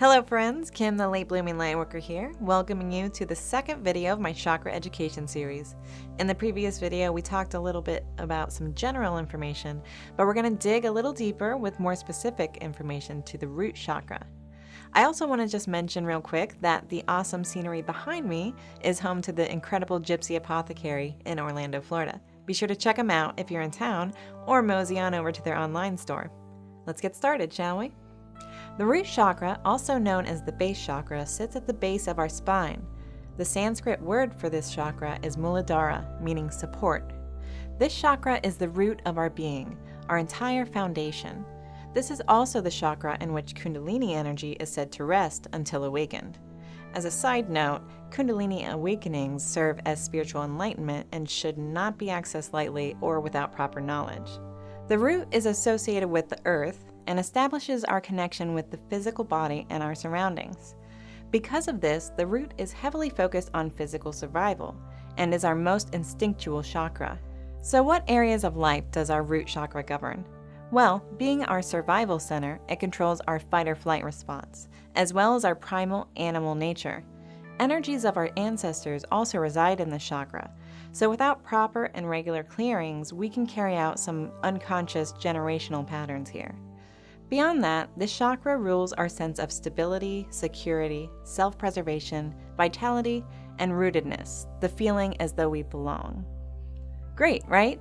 Hello friends, Kim the Late Blooming Lightworker here, welcoming you to the second video of my chakra education series. In the previous video we talked a little bit about some general information, but we're going to dig a little deeper with more specific information to the root chakra. I also want to just mention real quick that the awesome scenery behind me is home to the incredible Gypsy Apothecary in Orlando, Florida. Be sure to check them out if you're in town or mosey on over to their online store. Let's get started, shall we? The root chakra, also known as the base chakra, sits at the base of our spine. The Sanskrit word for this chakra is Muladhara, meaning support. This chakra is the root of our being, our entire foundation. This is also the chakra in which Kundalini energy is said to rest until awakened. As a side note, Kundalini awakenings serve as spiritual enlightenment and should not be accessed lightly or without proper knowledge. The root is associated with the earth and establishes our connection with the physical body and our surroundings. Because of this, the root is heavily focused on physical survival and is our most instinctual chakra. So what areas of life does our root chakra govern? Well, being our survival center, it controls our fight or flight response, as well as our primal animal nature. Energies of our ancestors also reside in this chakra, so without proper and regular clearings, we can carry out some unconscious generational patterns here. Beyond that, this chakra rules our sense of stability, security, self-preservation, vitality, and rootedness, the feeling as though we belong. Great, right?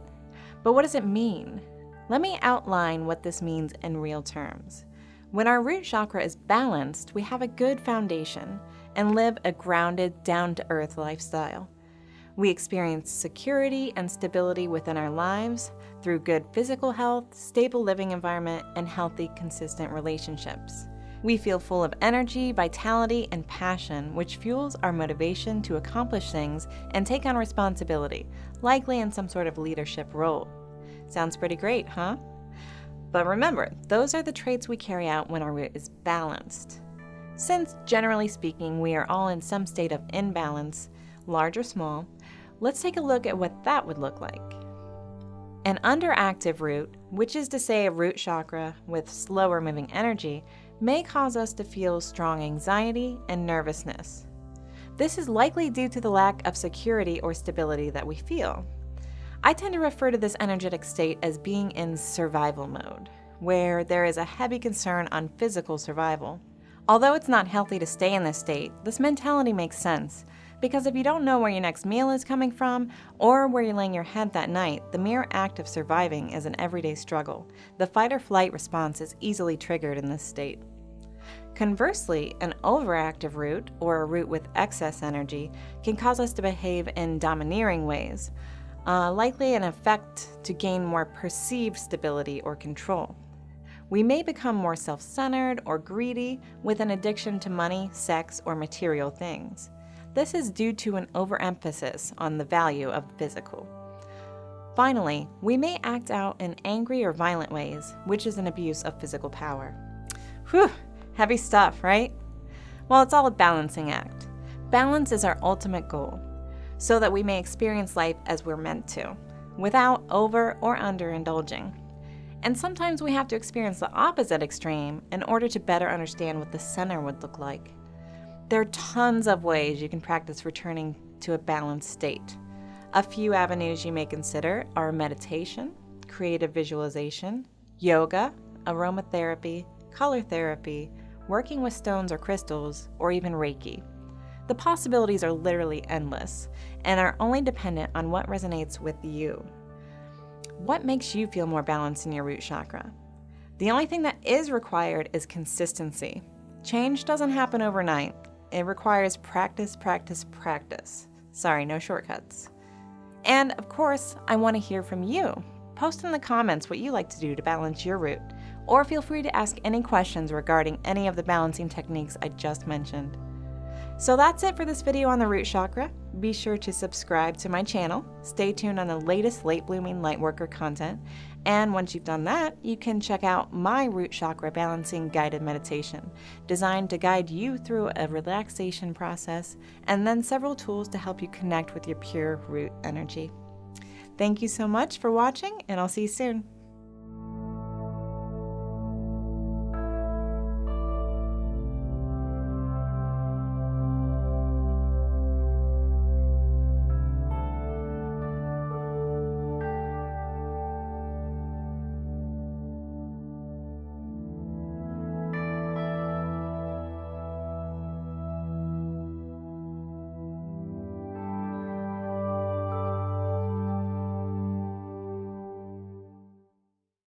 But what does it mean? Let me outline what this means in real terms. When our root chakra is balanced, we have a good foundation and live a grounded, down-to-earth lifestyle. We experience security and stability within our lives through good physical health, stable living environment, and healthy, consistent relationships. We feel full of energy, vitality, and passion, which fuels our motivation to accomplish things and take on responsibility, likely in some sort of leadership role. Sounds pretty great, huh? But remember, those are the traits we carry out when our root is balanced. Since, generally speaking, we are all in some state of imbalance, large or small, let's take a look at what that would look like. An underactive root, which is to say a root chakra with slower moving energy, may cause us to feel strong anxiety and nervousness. This is likely due to the lack of security or stability that we feel. I tend to refer to this energetic state as being in survival mode, where there is a heavy concern on physical survival. Although it's not healthy to stay in this state, this mentality makes sense, because if you don't know where your next meal is coming from or where you're laying your head that night, the mere act of surviving is an everyday struggle. The fight or flight response is easily triggered in this state. Conversely, an overactive root, or a root with excess energy, can cause us to behave in domineering ways, likely an effect to gain more perceived stability or control. We may become more self-centered or greedy with an addiction to money, sex, or material things. This is due to an overemphasis on the value of the physical. Finally, we may act out in angry or violent ways, which is an abuse of physical power. Whew, heavy stuff, right? Well, it's all a balancing act. Balance is our ultimate goal, so that we may experience life as we're meant to, without over or underindulging. And sometimes we have to experience the opposite extreme in order to better understand what the center would look like. There are tons of ways you can practice returning to a balanced state. A few avenues you may consider are meditation, creative visualization, yoga, aromatherapy, color therapy, working with stones or crystals, or even Reiki. The possibilities are literally endless and are only dependent on what resonates with you. What makes you feel more balanced in your root chakra? The only thing that is required is consistency. Change doesn't happen overnight. It requires practice, practice, practice. Sorry, no shortcuts. And of course, I want to hear from you. Post in the comments what you like to do to balance your root, or feel free to ask any questions regarding any of the balancing techniques I just mentioned. So that's it for this video on the root chakra. Be sure to subscribe to my channel, stay tuned on the latest late blooming lightworker content, and once you've done that, you can check out my root chakra balancing guided meditation, designed to guide you through a relaxation process, and then several tools to help you connect with your pure root energy. Thank you so much for watching, and I'll see you soon.